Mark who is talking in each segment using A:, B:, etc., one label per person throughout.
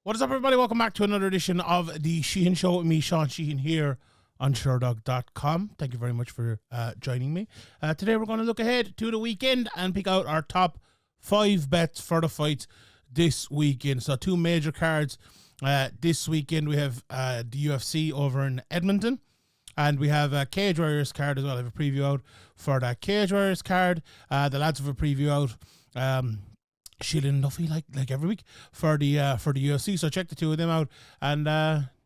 A: What is up, everybody? Welcome back to another edition of the Sheehan Show with me, Sean Sheehan, here on Sherdog.com. Thank you very much for joining me. Today we're going to look ahead to the weekend and pick out our top 5 bets for the fights this weekend. So 2 major cards this weekend. We have the UFC over in Edmonton, and we have a Cage Warriors card as well. I have a preview out for that Cage Warriors card. The lads have a preview out. Sheehan Duffy like every week for the UFC. So check the 2 of them out and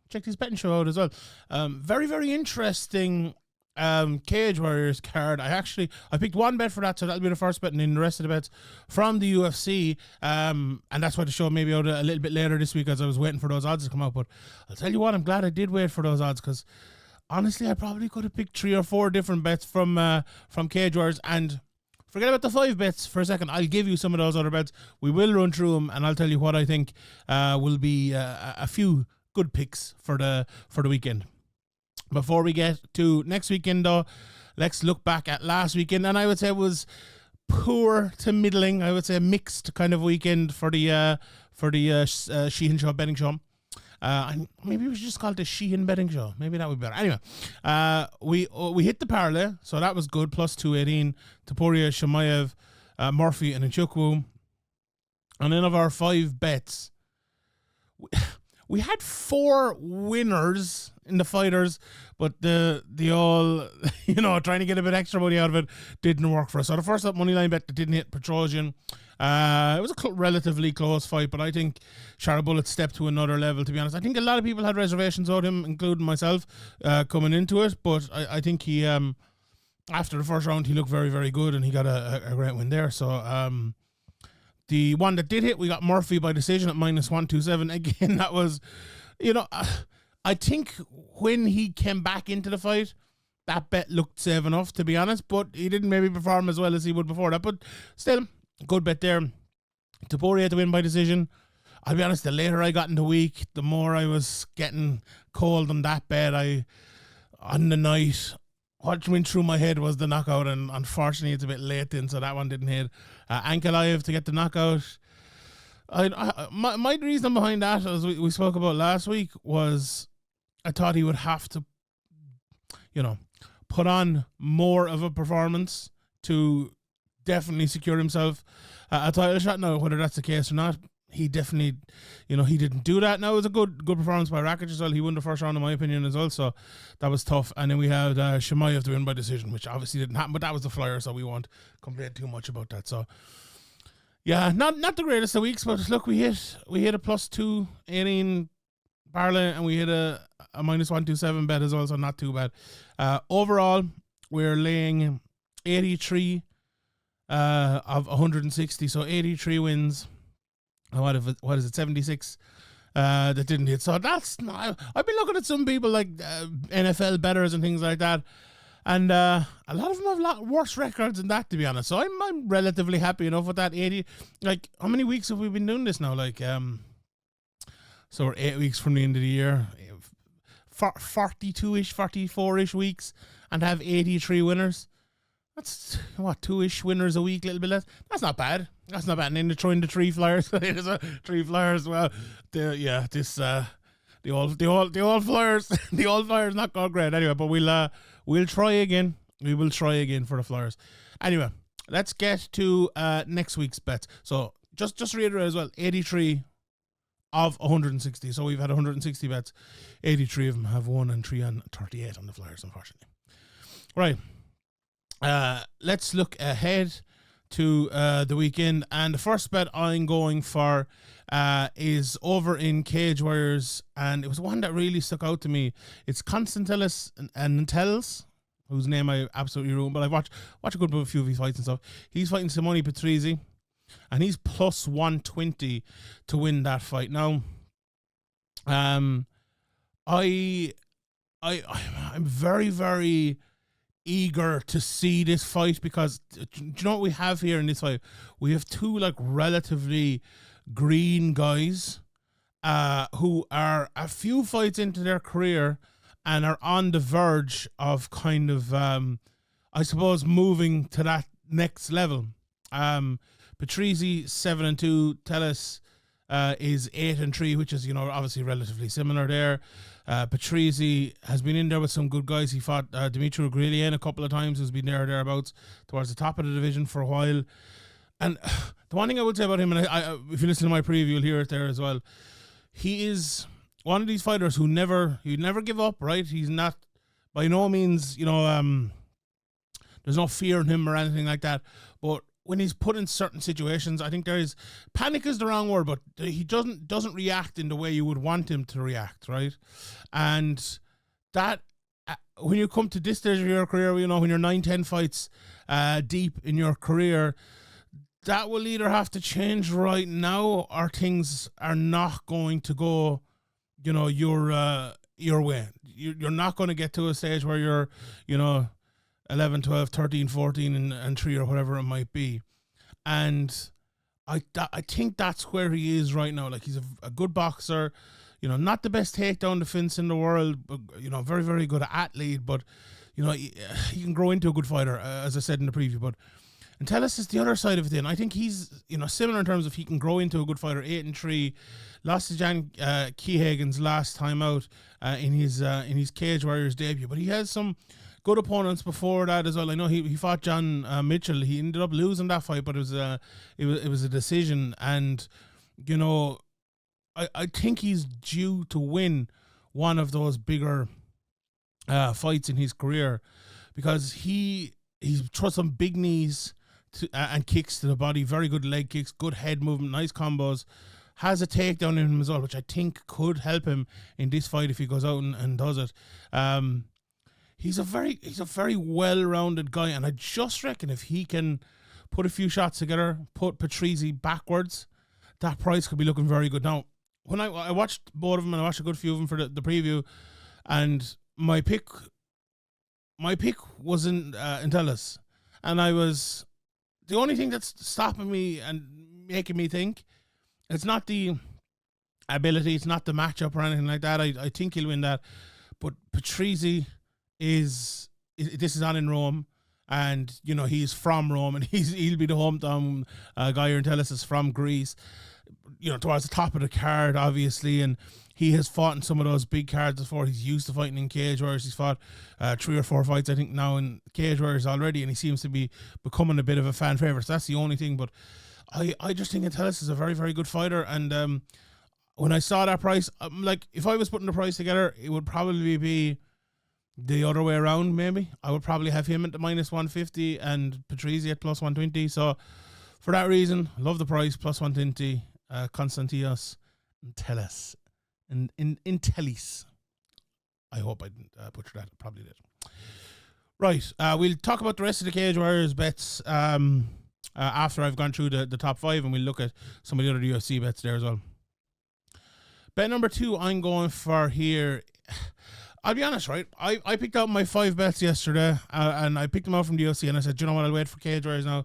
A: check this betting show out as well. Very, very interesting Cage Warriors card. I picked 1 bet for that, so that'll be the first bet, and then the rest of the bets from the UFC. And that's why the show may be out a little bit later this week, as I was waiting for those odds to come out. But I'll tell you what, I'm glad I did wait for those odds, because honestly, I probably could have picked 3 or 4 different bets from Cage Warriors. And forget about the 5 bets for a second. I'll give you some of those other bets. We will run through them, and I'll tell you what I think will be a few good picks for the weekend. Before we get to next weekend, though, let's look back at last weekend, and I would say it was poor to middling. I would say a mixed kind of weekend for the Sheehan Show betting show. And maybe we should just call it the Sheehan betting show. Maybe that would be better. Anyway, we hit the parlay, so that was good. Plus 218, Topuria, Chimaev, Murphy, and Nchukwu. And then of our 5 bets, we had 4 winners in the fighters, but the all, trying to get a bit extra money out of it didn't work for us. So the first up moneyline bet that didn't hit, Petrosian. It was a relatively close fight, but I think Sharabullet stepped to another level, to be honest. I think a lot of people had reservations about him, including myself, coming into it, but I think he, after the first round, he looked very, very good, and he got a great win there. So the one that did hit, we got Murphy by decision at -127. Again, that was, I think when he came back into the fight, that bet looked safe enough, to be honest, but he didn't maybe perform as well as he would before that. But still, good bet there. Topuria to win by decision. I'll be honest, the later I got in the week, the more I was getting cold on that bet. On the night, what went through my head was the knockout, and unfortunately it's a bit late then, so that one didn't hit. Ankalaev to get the knockout. My reason behind that, as we spoke about last week, was I thought he would have to, put on more of a performance to definitely secure himself a title shot. Now, whether that's the case or not, he definitely, he didn't do that. Now, it was a good performance by Rakic as well. He won the first round, in my opinion, as well, so that was tough. And then we had Chimaev to win by decision, which obviously didn't happen, but that was the Flier, so we won't complain too much about that. So, yeah, not the greatest of weeks, but look, we hit a plus 218 parlay, and we hit a -127 bet as well, so not too bad. Overall, we're laying 83 of 160, so 83 wins. What is it, 76 that didn't hit. So that's not, I've been looking at some people like NFL bettors and things like that, and a lot of them have a lot worse records than that, to be honest. So I'm relatively happy enough with that 80. Like, how many weeks have we been doing this now? Like, so we're 8 weeks from the end of the year, 42-ish, 44-ish weeks, and have 83 winners. That's, 2-ish winners a week, a little bit less. That's not bad. And then they're throwing the 3 Flyers. There's 3 Flyers. Well, the old Flyers, the old Flyers not going great anyway. But we'll try again. We will try again for the Flyers. Anyway, let's get to next week's bets. So just reiterate as well, 83 of 160. So we've had 160 bets. 83 of them have won, and 3 on 38 on the Flyers, unfortunately. Right. Let's look ahead to the weekend, and the first bet I'm going for is over in Cage Warriors, and it was one that really stuck out to me. It's Konstantinos Ntelis, whose name I absolutely ruined, but I've watched a few of his fights and stuff. He's fighting Simone Patrizi, and he's plus 120 to win that fight. Now, I'm very, very eager to see this fight, because do you know what we have here in this fight? We have 2 relatively green guys who are a few fights into their career and are on the verge of kind of I suppose moving to that next level. Patrizi 7-2, Ntelis is 8-3, which is, obviously relatively similar there. Patrizi has been in there with some good guys. He fought Dimitri Grillian a couple of times, who's been thereabouts towards the top of the division for a while. And the one thing I would say about him, and I if you listen to my preview, you'll hear it there as well. He is one of these fighters who never give up, right? He's not, by no means, there's no fear in him or anything like that. But when he's put in certain situations, I think panic is the wrong word, but he doesn't react in the way you would want him to react, right? And that, when you come to this stage of your career, when you're 9-10 fights deep in your career, that will either have to change right now, or things are not going to go, your way. You're not going to get to a stage where you're, 11, 12, 13, 14, and 3 or whatever it might be. And I think that's where he is right now. Like, he's a good boxer, not the best takedown defense in the world, but, very, very good athlete, but, he can grow into a good fighter, as I said in the preview. But Ntelis is the other side of it. And I think he's, similar in terms of he can grow into a good fighter. 8-3, lost to Jan Keehagen's last time out in his Cage Warriors debut, but he has some good opponents before that as well. I know he fought John Mitchell. He ended up losing that fight, but it was a decision. And I think he's due to win one of those bigger fights in his career, because he throws some big knees and kicks to the body, very good leg kicks, good head movement, nice combos. Has a takedown in him as well, which I think could help him in this fight if he goes out and does it. He's a very well-rounded guy, and I just reckon if he can put a few shots together, put Patrizi backwards, that price could be looking very good. Now, when I watched both of them, and I watched a good few of them for the preview, and my pick was in Ntelis, and the only thing that's stopping me and making me think, it's not the ability, it's not the matchup or anything like that. I think he'll win that, but Patrizi this is on in Rome, and he's from Rome, and he'll be the hometown guy. Ntelis is from Greece, towards the top of the card, obviously, and he has fought in some of those big cards before. He's used to fighting in Cage Warriors. He's fought 3 or 4 fights, I think, now in Cage Warriors already, and he seems to be becoming a bit of a fan favorite. So that's the only thing, but I just think Ntelis is a very, very good fighter, and when I saw that price, like, if I was putting the price together, it would probably be the other way around. Maybe I would probably have him at the -150 and Patrizi at +120. So for that reason, love the price, +120. Konstantinos Ntelis and Ntelis. I hope I didn't butcher that. I probably did. Right, we'll talk about the rest of the Cage Warriors bets after I've gone through the top 5, and we'll look at some of the other UFC bets there as well. Bet number 2 I'm going for here. I'll be honest, right? I picked out my 5 bets yesterday, and I picked them out from the UFC, and I said, you know what, I'll wait for Cage Warriors now.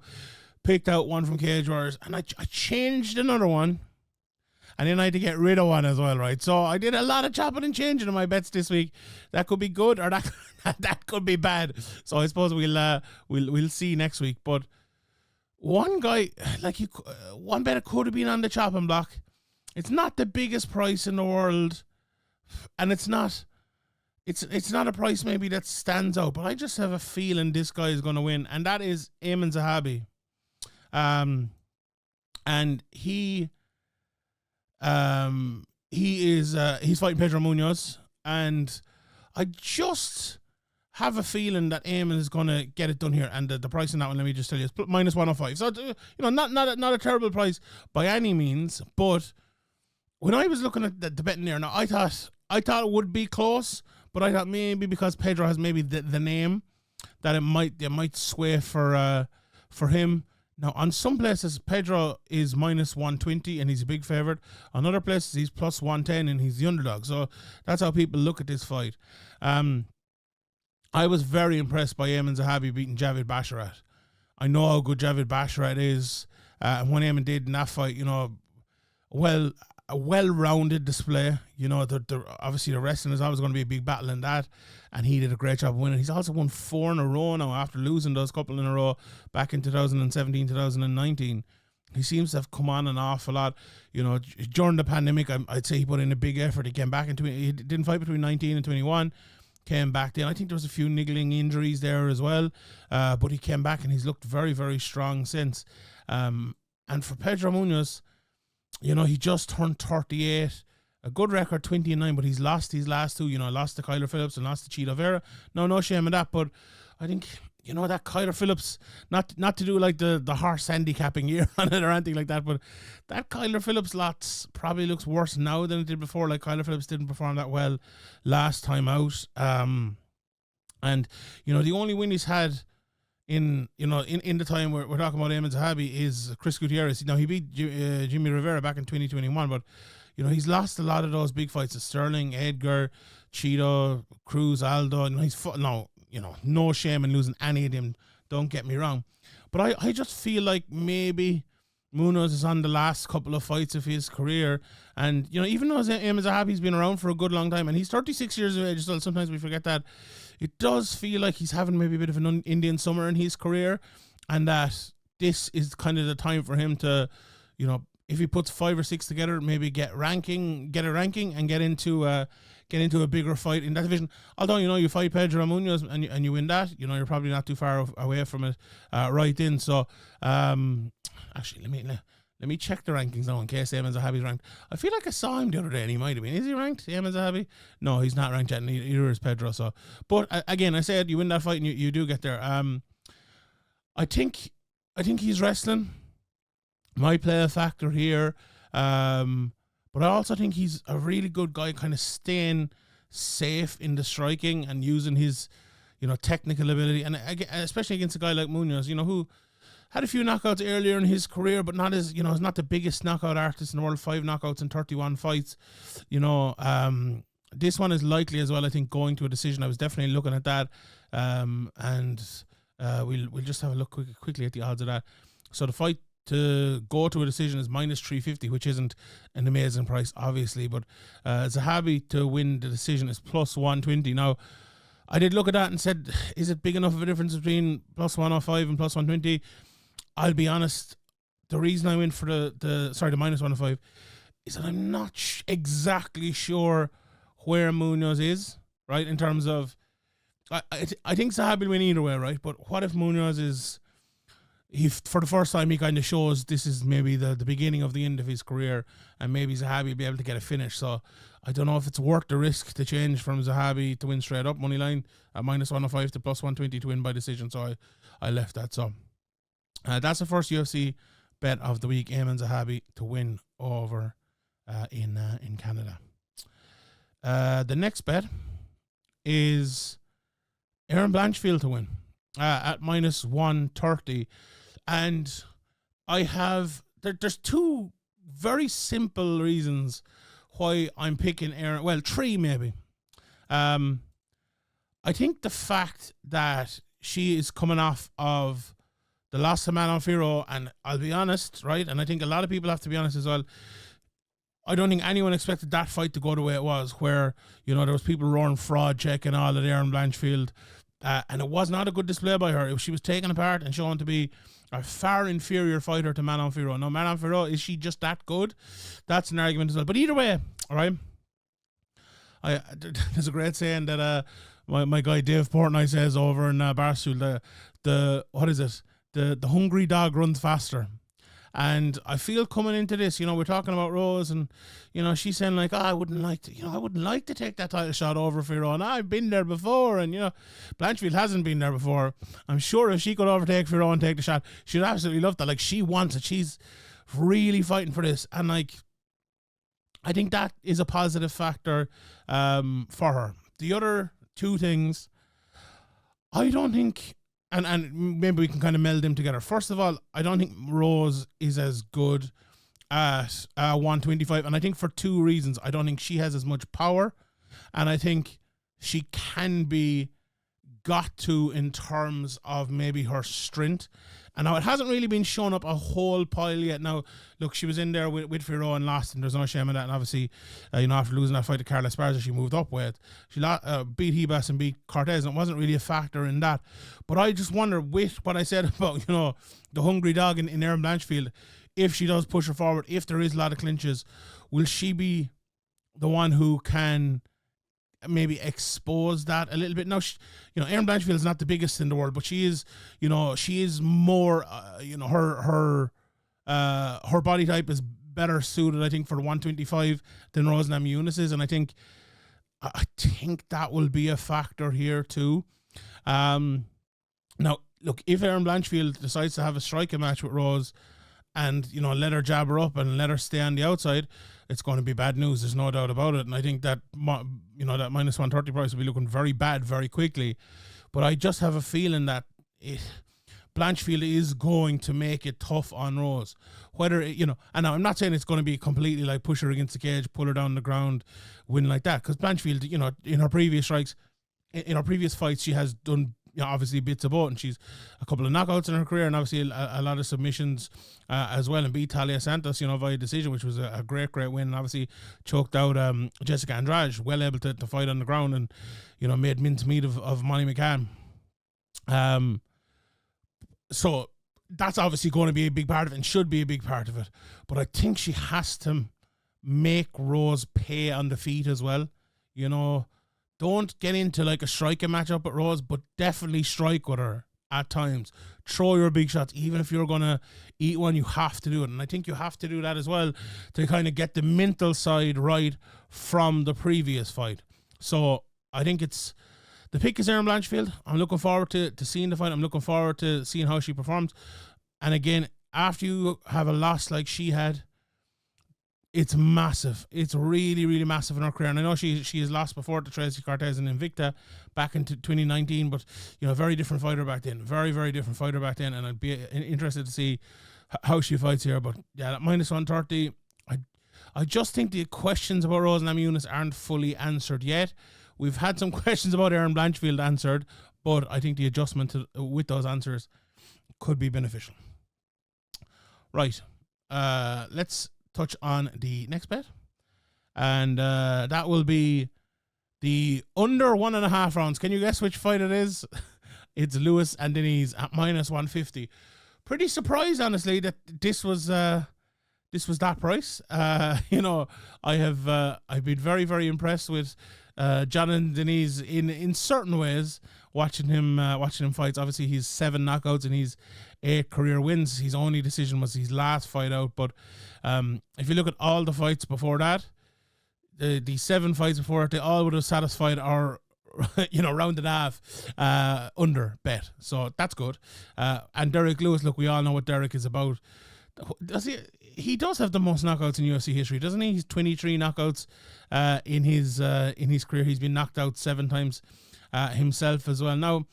A: Picked out one from Cage Warriors, and I changed another one, and then I had to get rid of one as well, right? So I did a lot of chopping and changing in my bets this week. That could be good, or that could be bad. So I suppose we'll see next week. But one guy, one bet could have been on the chopping block. It's not the biggest price in the world, and it's not a price maybe that stands out, but I just have a feeling this guy is going to win, and that is Aiemann Zahabi. And he's fighting Pedro Munoz, and I just have a feeling that Aiemann is going to get it done here, and the price on that one, let me just tell you, is -105. So not a terrible price by any means, but when I was looking at the betting there, now I thought it would be close, but I thought maybe because Pedro has maybe the name, that it might sway for him. Now, on some places, Pedro is -120 and he's a big favorite. On other places, he's +110 and he's the underdog. So that's how people look at this fight. I was very impressed by Aiemann Zahabi beating Javid Basharat. I know how good Javid Basharat is. And when Aiemann did in that fight, a well-rounded display. Obviously the wrestling is always going to be a big battle in that, and he did a great job of winning. He's also won 4 in a row now after losing those couple in a row back in 2017, 2019. he seems to have come on and off a lot. You know, during the pandemic, I'd say he put in a big effort. He came back into it. He didn't fight between 19 and 21. Came back then. I think there was a few niggling injuries there as well. But he came back and he's looked very, very strong since. And for Pedro Munoz, you know, he just turned 38. A good record, 20-9, but he's lost his last two. You know, lost to Kyler Phillips and lost to Cheeto Vera. No shame in that. But I think, you know, that Kyler Phillips, not to do like the horse handicapping year on it or anything like that, but that Kyler Phillips lot probably looks worse now than it did before. Like, Kyler Phillips didn't perform that well last time out. And, you know, the only win he's had in the time we're talking about Aiemann Zahabi is Chris Gutierrez. Now, he beat Jimmy Rivera back in 2021, but, you know, he's lost a lot of those big fights to Sterling, Edgar, Cheeto, Cruz, Aldo. And no shame in losing any of them, don't get me wrong. But I just feel like maybe Munoz is on the last couple of fights of his career. And, you know, even though Aiemann Zahabi's been around for a good long time, and he's 36 years of age, so sometimes we forget that, it does feel like he's having maybe a bit of an Indian summer in his career, and that this is kind of the time for him to, you know, if he puts 5 or 6 together, maybe get a ranking and get into a bigger fight in that division. Although, you know, you fight Pedro Munoz and you win that, you know, you're probably not too far away from it right in. So, actually, let me check the rankings now in case Aiemann Zahabi's ranked. I feel like I saw him the other day and he might have been. Is he ranked, Aiemann Zahabi? No, he's not ranked yet, and neither is Pedro. So, but again, I said you win that fight and you do get there. I think he's wrestling might play a factor here. But I also think he's a really good guy, kind of staying safe in the striking and using his, you know, technical ability. And especially against a guy like Munoz, you know, who had a few knockouts earlier in his career, but not as, you know, is not the biggest knockout artist in the world. 5 knockouts in 31 fights. You know, this one is likely as well, I think, going to a decision. I was definitely looking at that. We'll just have a look quickly at the odds of that. So the fight to go to a decision is minus 350, which isn't an amazing price, obviously, but Zahabi to win the decision is plus 120. Now, I did look at that and said, is it big enough of a difference between plus 105 and plus 120? I'll be honest, the reason I went for the minus 105 is that I'm not exactly sure where Munoz is, right, in terms of, I think Zahabi will win either way, right, but what if Munoz is, for the first time, he kind of shows this is maybe the beginning of the end of his career, and maybe Zahabi will be able to get a finish. So I don't know if it's worth the risk to change from Zahabi to win straight up money line at minus 105 to plus 120 to win by decision. So I left that. So that's the first UFC bet of the week. Aiemann Zahabi to win over in Canada. The next bet is Erin Blanchfield to win at minus 130. And I have, there's 2 very simple reasons why I'm picking Erin. Well, 3 maybe. I think the fact that she is coming off of the loss to Manon Fiorot, and I'll be honest, right, and I think a lot of people have to be honest as well, I don't think anyone expected that fight to go the way it was, where, you know, there was people roaring fraud check and all at Erin Blanchfield. And it was not a good display by her. She was taken apart and shown to be a far inferior fighter to Manon Fiorot. Now, Manon Fiorot, is she just that good? That's an argument as well. But either way, all right, there's a great saying that my guy Dave Portnoy says over in Barstool, what is it? The hungry dog runs faster. And I feel coming into this, you know, we're talking about Rose, and, you know, she's saying like, I wouldn't like to take that title shot over Fiorot. And I've been there before, and, you know, Blanchfield hasn't been there before. I'm sure if she could overtake Fiorot and take the shot, she'd absolutely love that. Like, she wants it. She's really fighting for this. And, like, I think that is a positive factor for her. The other 2 things, I don't think, and maybe we can kind of meld them together. First of all, I don't think Rose is as good at 125, and I think for 2 reasons. I don't think she has as much power, and I think she can be got to in terms of maybe her strength. And now it hasn't really been shown up a whole pile yet. Now, look, she was in there with Fiorot and lost, and there's no shame in that. And obviously, you know, after losing that fight to Carla Esparza, she moved up weight. She beat Hebas and beat Cortez, and it wasn't really a factor in that. But I just wonder, with what I said about, you know, the hungry dog in Erin Blanchfield, if she does push her forward, if there is a lot of clinches, will she be the one who can maybe expose that a little bit? Now, Erin Blanchfield is not the biggest in the world, but she is more, her body type is better suited, I think, for 125 than Rose Namajunas is, and I think that will be a factor here too. Now, look, if Erin Blanchfield decides to have a striking match with Rose and, let her jab her up and let her stay on the outside, it's going to be bad news. There's no doubt about it. And I think that, that minus 130 price will be looking very bad very quickly. But I just have a feeling that Blanchfield is going to make it tough on Rose. Whether, and I'm not saying it's going to be completely like push her against the cage, pull her down the ground, win like that. Because Blanchfield, in her previous strikes, in her previous fights, she has done, obviously bits of both, and she's a couple of knockouts in her career, and obviously a lot of submissions as well, and beat Talia Santos, via decision, which was a great win, and obviously choked out Jessica Andrade, well able to fight on the ground, and made mincemeat of Molly McCann. So that's obviously going to be a big part of it, and should be a big part of it. But I think she has to make Rose pay on the feet as well. Don't get into like a striking matchup with Rose, but definitely strike with her at times. Throw your big shots. Even if you're going to eat one, you have to do it. And I think you have to do that as well to kind of get the mental side right from the previous fight. So I think the pick is Erin Blanchfield. I'm looking forward to seeing the fight. I'm looking forward to seeing how she performs. And again, after you have a loss like she had, it's massive. It's really, really massive in her career. And I know she has lost before to Tracy Cortez and Invicta back in 2019, but, very different fighter back then. Very, very different fighter back then. And I'd be interested to see how she fights here. But yeah, that minus 130, I just think the questions about Rose Namajunas aren't fully answered yet. We've had some questions about Erin Blanchfield answered, but I think the adjustment with those answers could be beneficial. Right. Let's touch on the next bet. And that will be the under 1.5 rounds. Can you guess which fight it is? It's Lewis and Diniz at minus 150. Pretty surprised, honestly, that this was that price. I've been very, very impressed with John and Diniz in certain ways. Watching him fights. Obviously, he's 7 knockouts and he's 8 career wins. His only decision was his last fight out. But if you look at all the fights before that, the 7 fights before it, they all would have satisfied our round and a half under bet. So that's good. And Derrick Lewis, look, we all know what Derrick is about. He does have the most knockouts in UFC history, doesn't he? He's 23 knockouts in his career. He's been knocked out 7 times himself as well. Now,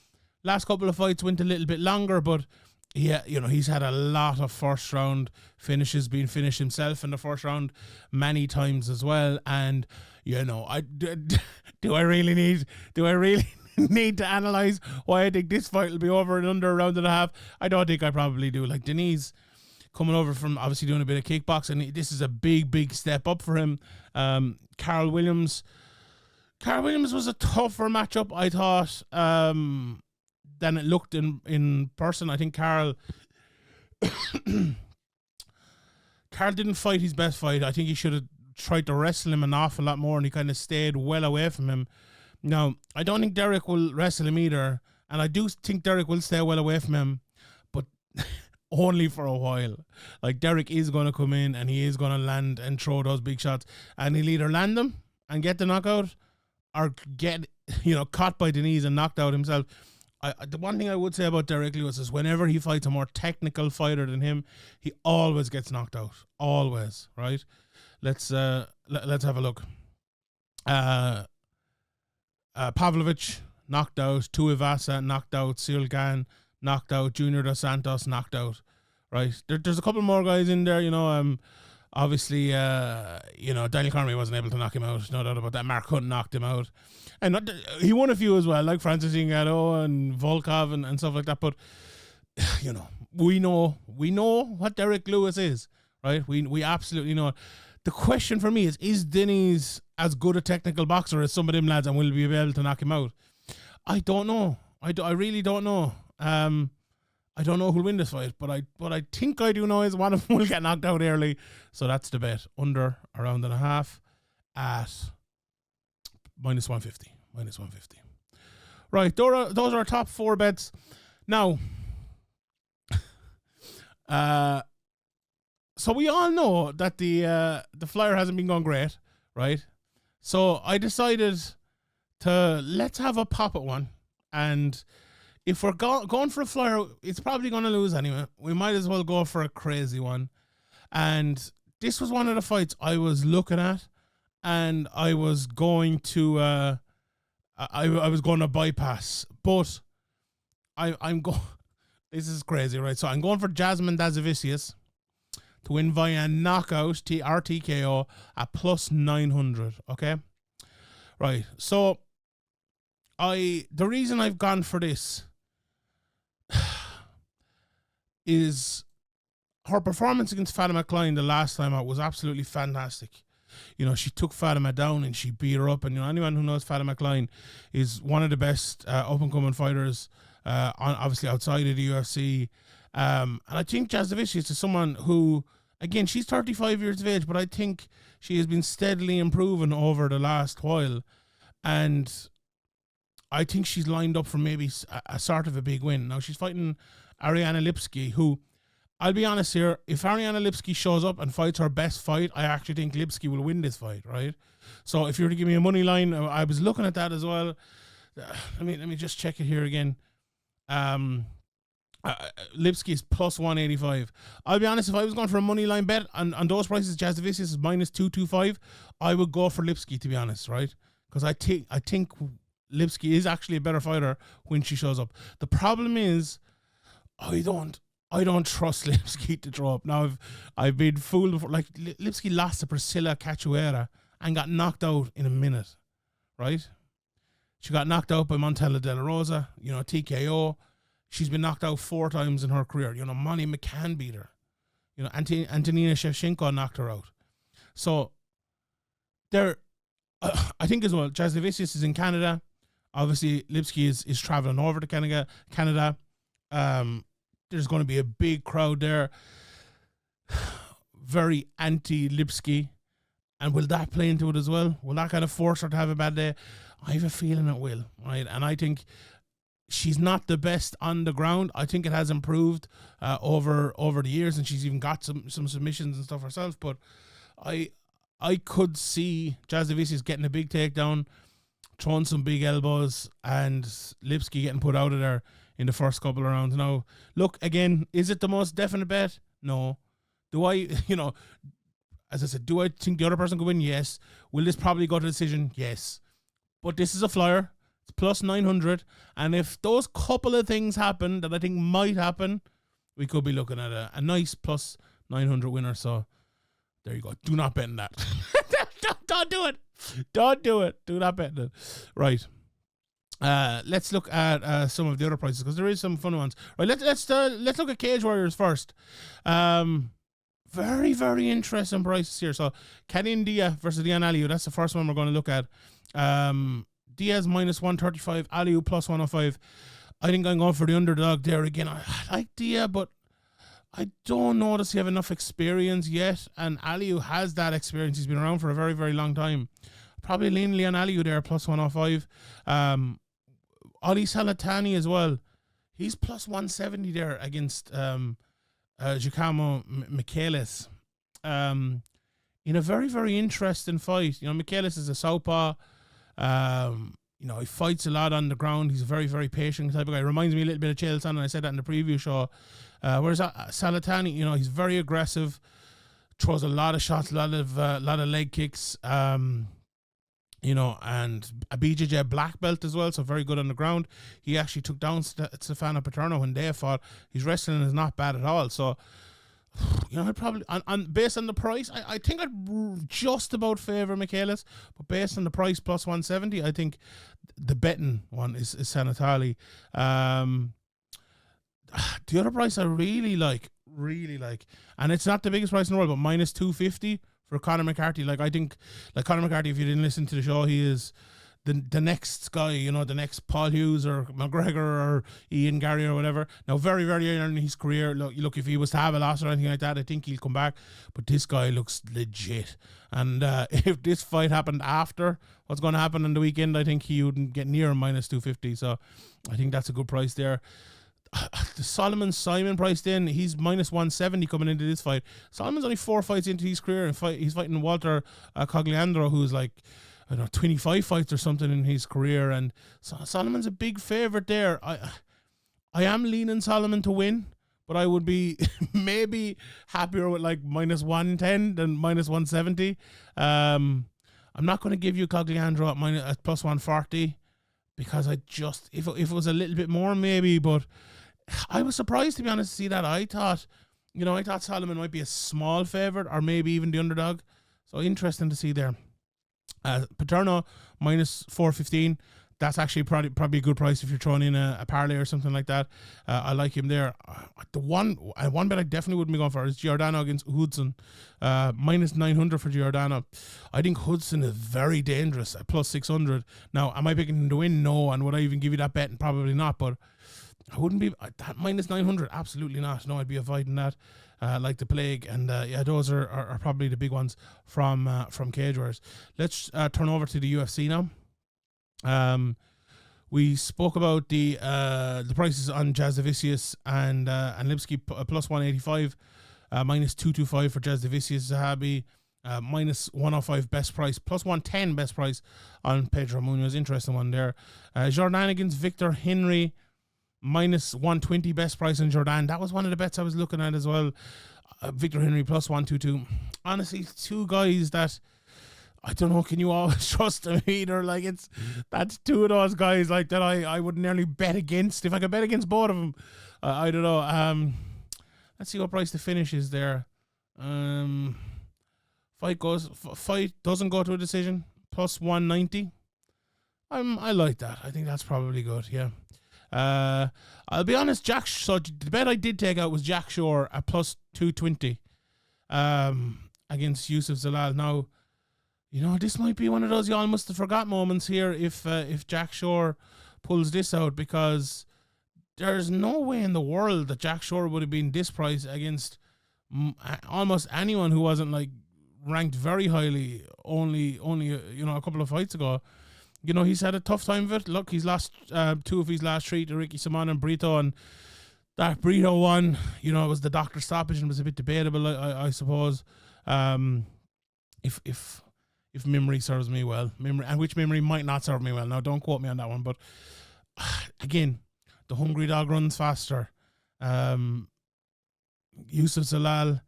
A: last couple of fights went a little bit longer, but yeah, he's had a lot of first round finishes, being finished himself in the first round many times as well. And do I really need to analyze why I think this fight will be over in under a round and a half? I don't think I probably do. Like Diniz coming over from obviously doing a bit of kickboxing, this is a big step up for him. Carl Williams was a tougher matchup, I thought, than it looked in person. I think Carl didn't fight his best fight. I think he should have tried to wrestle him an awful lot more, and he kind of stayed well away from him. Now, I don't think Derrick will wrestle him either, and I do think Derrick will stay well away from him, but only for a while. Like, Derrick is going to come in and he is going to land and throw those big shots, and he'll either land them and get the knockout or get caught by Diniz and knocked out himself. The one thing I would say about Derrick Lewis is whenever he fights a more technical fighter than him, he always gets knocked out. Always, right? Let's have a look. Pavlovich knocked out, Tuivasa knocked out, Cyril Gane knocked out, Junior Dos Santos knocked out. Right? There's a couple more guys in there. Obviously, Daniel Cormier wasn't able to knock him out. No doubt about that. Mark Hunt knocked him out. And he won a few as well, like Francis Ngannou and Volkov and stuff like that. But, we know what Derrick Lewis is, right? We absolutely know it. The question for me is Diniz as good a technical boxer as some of them lads, and will we be able to knock him out? I don't know. I really don't know. I I don't know who'll win this fight, but I think I do know is one of them will get knocked out early. So that's the bet. Under a round and a half at -150. -150. Right, those are our top 4 bets. Now, so we all know that the Flier hasn't been going great, right? So I decided to let's have a pop at one, and if we're going for a Flier, it's probably going to lose anyway. We might as well go for a crazy one. And this was one of the fights I was looking at, and I was going to I was going to bypass, but I'm going. This is crazy, right? So I'm going for Jasmine Jasudavicius to win via knockout, TKO at +900. Okay, right. So the reason I've gone for this is her performance against Fatima Klein the last time out was absolutely fantastic. You know, she took Fatima down and she beat her up. And, you know, anyone who knows Fatima Klein is one of the best up-and-coming fighters, obviously outside of the UFC. And I think Jasudavicius is someone who, again, she's 35 years of age, but I think she has been steadily improving over the last while. And I think she's lined up for maybe a sort of a big win. Now, she's fighting Ariane Lipski, who, I'll be honest here, if Ariane Lipski shows up and fights her best fight, I actually think Lipski will win this fight, right? So if you were to give me a money line, I was looking at that as well. Let me just check it here again. Lipski is +185. I'll be honest, if I was going for a money line bet on those prices, Jasudavicius is -225, I would go for Lipski, to be honest, right? Because I think Lipski is actually a better fighter when she shows up. The problem is, I don't trust Lipski to draw up. Now, I've been fooled before. Like, Lipski lost to Priscilla Cachoeira and got knocked out in a minute, right? She got knocked out by Montella De La Rosa, you know, TKO. She's been knocked out 4 times in her career. You know, Molly McCann beat her. You know, Antonina Shevchenko knocked her out. So, I think as well, Jasudavicius is in Canada. Obviously, Lipski is traveling over to Canada. There's going to be a big crowd there. Very anti-Lipski. And will that play into it as well? Will that kind of force her to have a bad day? I have a feeling it will, right? And I think she's not the best on the ground. I think it has improved over the years, and she's even got some submissions and stuff herself. But I could see Jasudavicius getting a big takedown, throwing some big elbows, and Lipski getting put out of there in the first couple of rounds. Now, look, again, is it the most definite bet? No. Do I, you know, as I said, do I think the other person could win? Yes. Will this probably go to decision? Yes. But this is a Flyer. It's +900. And if those couple of things happen that I think might happen, we could be looking at a nice +900 winner. So there you go. Do not bet on that. Don't do it. Don't do it. Do not bet on it. Right. Let's look at some of the other prices, because there is some fun ones. Right, let's look at Cage Warriors first. Very, very interesting prices here. So Kadin Diaz versus Dian Aliu. That's the first one we're going to look at. Diaz -135, Aliu +105. I think I'm going for the underdog there again. I like Diaz, but I don't know does he have enough experience yet. And Aliu has that experience. He's been around for a very, very long time. Probably lean on Aliu there, +105. Ali Salatani as well. He's +170 there against Giacomo Michaelis. In a very, very interesting fight. You know, Michaelis is a southpaw. You know, he fights a lot on the ground. He's a very, very patient type of guy. Reminds me a little bit of Chael Sonnen. I said that in the preview show. Whereas Salatani, you know, he's very aggressive. Throws a lot of shots, a lot of leg kicks. You know, and a BJJ black belt as well, so very good on the ground. He actually took down Stefano Paterno when they fought. His wrestling is not bad at all. So, you know, I'd probably, based on the price, I think I'd just about favour Michaelis, but based on the price, +170, I think the betting one is Sanatali. The other price I really like, and it's not the biggest price in the world, but -250 for Conor McCarthy. Like, I think, like Conor McCarthy, if you didn't listen to the show, he is the next guy, you know, the next Paul Hughes or McGregor or Ian Gary or whatever. Now, very, very early in his career, look, if he was to have a loss or anything like that, I think he'll come back. But this guy looks legit. And if this fight happened after what's going to happen on the weekend, I think he wouldn't get near minus 250. So I think that's a good price there. The Simon price then, he's minus 170 coming into this fight. Solomon's only 4 fights into his career, and he's fighting Walter Cogliandro, who's like, I don't know, 25 fights or something in his career, and Solomon's a big favourite there. I am leaning Solomon to win, but I would be maybe happier with like minus 110 than minus 170. I'm not going to give you Cogliandro at plus 140 because if it was a little bit more maybe, but I was surprised, to be honest, to see that. I thought Solomon might be a small favourite or maybe even the underdog. So interesting to see there. Paterno minus 415. That's actually probably a good price if you're throwing in a parlay or something like that. I like him there. The one bet I definitely wouldn't be going for is Giordano against Hudson. Minus 900 for Giordano. I think Hudson is very dangerous at plus 600. Now, am I picking him to win? No. And would I even give you that bet? Probably not. But I wouldn't be that minus 900. Absolutely not. No, I'd be avoiding that like the plague. And those are probably the big ones from Cage Warriors. Let's turn over to the UFC now. We spoke about the prices on Jasudavicius and Lipsky, plus 185, minus 225 for Jasudavicius. Zahabi, minus 105 best price, plus 110 best price on Pedro Munoz. Interesting one there. Jordan against Victor Henry, minus 120 best price on Jordan. That was one of the bets I was looking at as well. Victor Henry plus 122. Honestly, two guys that I don't know, can you always trust them either? Like, that's two of those guys like that I would nearly bet against. If I could bet against both of them, I don't know. Let's see what price the finish is there. Fight doesn't go to a decision, plus 190. I like that. I think that's probably good, yeah. I'll be honest, so the bet I did take out was Jack Shore at plus 220 against Yusuf Zalal. Now, you know, this might be one of those y'all must have forgot moments here if Jack Shore pulls this out, because there's no way in the world that Jack Shore would have been this price against almost anyone who wasn't like ranked very highly only you know, a couple of fights ago. You know, he's had a tough time of it. Look, he's lost 2 of his last 3 to Ricky Simon and Brito, and that Brito one, you know, it was the doctor stoppage and was a bit debatable, I suppose. If memory serves me well, which memory might not serve me well. Now, don't quote me on that one, but again, the hungry dog runs faster. Yusuf Zalal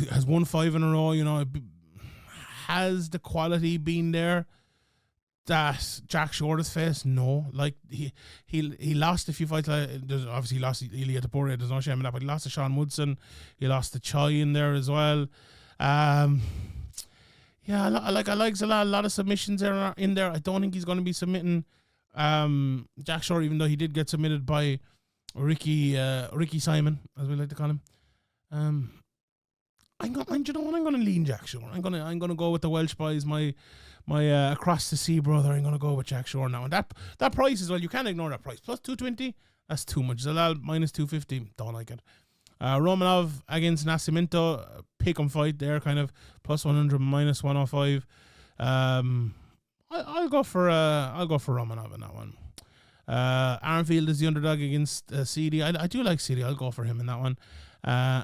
A: has won 5 in a row. You know, has the quality been there that Jack Shore has faced? No. Like, he lost a few fights. Obviously, he lost Ilya Taporia. There's no shame in that, but he lost to Sean Woodson. He lost to Chai in there as well. Yeah, I like Zalal. A lot of submissions in there. I don't think he's going to be submitting Jack Shore, even though he did get submitted by Ricky Simon, as we like to call him. I'm going to lean Jack Shore. I'm going to go with the Welsh boys. My across the sea brother. I'm going to go with Jack Shore now. And that price as well, you can't ignore that price. Plus 220, that's too much. Zalal minus 250, don't like it. Romanov against Nascimento, pick 'em fight there, kind of plus 100, minus 105. I'll go for Romanov in that one. Arnfield is the underdog against CD. I do like CD. I'll go for him in that one. Yeah,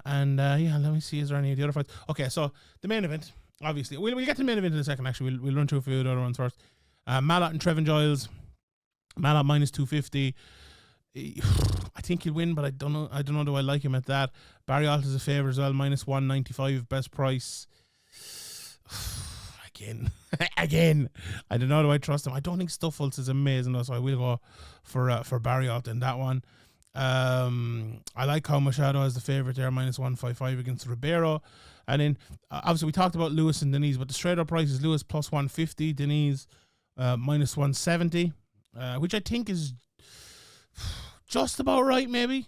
A: let me see. Is there any of the other fights? Okay, so the main event, obviously. We'll get to the main event in a second, actually. We'll run through a few of the other ones first. Malott and Trevin Giles. Malott minus 250. I think he'll win, but I don't know. Do I like him at that? Barry Alt is a favourite as well, minus 195 best price. Again, I don't know. Do I trust him? I don't think Stuffles is amazing though, so I will go for Barry Alt in that one. I like how Machado is the favourite there, minus 155 against Ribeiro. And then obviously we talked about Lewis and Diniz, but the straight up price is Lewis plus 150, Diniz minus 170, which I think is just about right, maybe.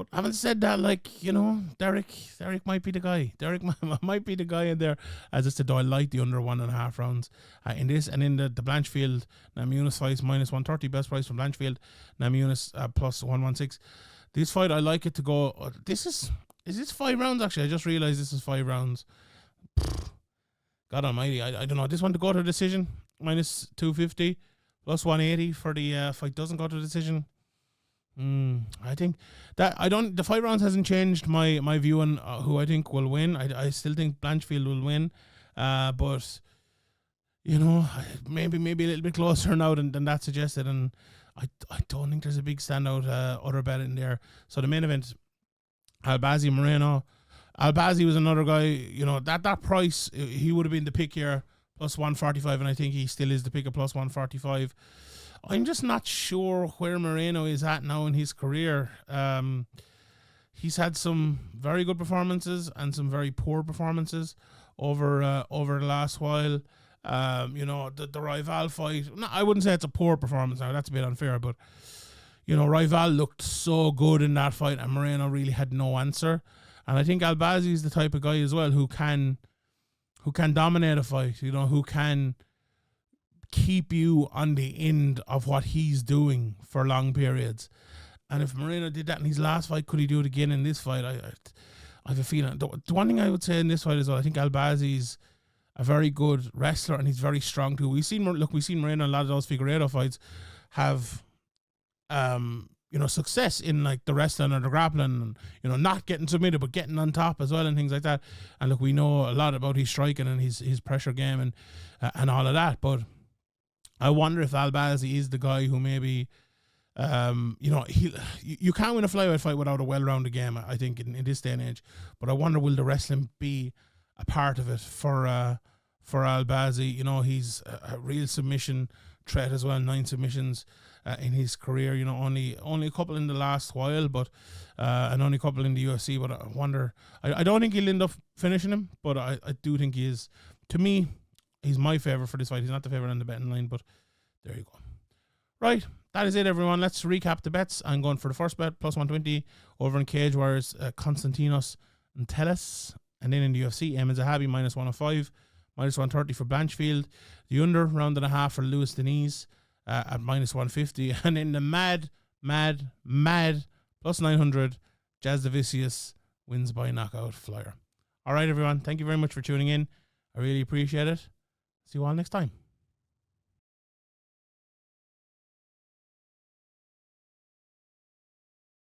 A: But having said that, like, you know, Derrick might be the guy. Derrick might be the guy in there. As I said, though, I like the under 1.5 rounds in this. And in the Blanchfield, Namajunas fights minus 130, best price from Blanchfield. Namajunas plus 116. This fight, I like it to go. Is this 5 rounds, actually? I just realized this is 5 rounds. God almighty, I don't know. This one to go to decision, minus 250, plus 180 for the fight doesn't go to decision. I think that the 5 rounds hasn't changed my view on who I think will win. I still think Blanchfield will win, but you know, maybe a little bit closer now than that suggested, and I don't think there's a big standout other bet in there. So the main event, Albazi Moreno. Albazi was another guy, you know, that price, he would have been the pick here, plus 145, and I think he still is the pick at plus 145. I'm just not sure where Moreno is at now in his career. He's had some very good performances and some very poor performances over the last while. You know, the Rival fight, no, I wouldn't say it's a poor performance now, that's a bit unfair, but you know, Rival looked so good in that fight and Moreno really had no answer. And I think Albazi is the type of guy as well who can dominate a fight, you know, who can keep you on the end of what he's doing for long periods. And if Moreno did that in his last fight, could he do it again in this fight? I have a feeling. The one thing I would say in this fight is, well, I think Albazi's a very good wrestler and he's very strong too. We've seen Moreno in a lot of those Figueiredo fights have you know, success in like the wrestling or the grappling, and you know, not getting submitted but getting on top as well and things like that. And look, we know a lot about his striking and his pressure game and all of that, but I wonder if Albazi is the guy who maybe, you know, you can't win a flyweight fight without a well-rounded game, I think, in this day and age. But I wonder, will the wrestling be a part of it for Albazi? You know, he's a real submission threat as well, 9 submissions in his career. You know, only a couple in the last while, but and only a couple in the UFC. But I wonder, I don't think he'll end up finishing him, but I do think he is. To me, he's my favourite for this fight. He's not the favourite on the betting line, but there you go. Right, that is it, everyone. Let's recap the bets. I'm going for the first bet, plus 120 over in Cage Warriors, Konstantinos Ntelis. And then in the UFC, Aiemann Zahabi, minus 105, minus 130 for Blanchfield. The under, round and a half for Lewis Diniz at minus 150. And in the mad, plus 900, Jasudavicius wins by knockout Flier. All right, everyone. Thank you very much for tuning in. I really appreciate it. See you all next time.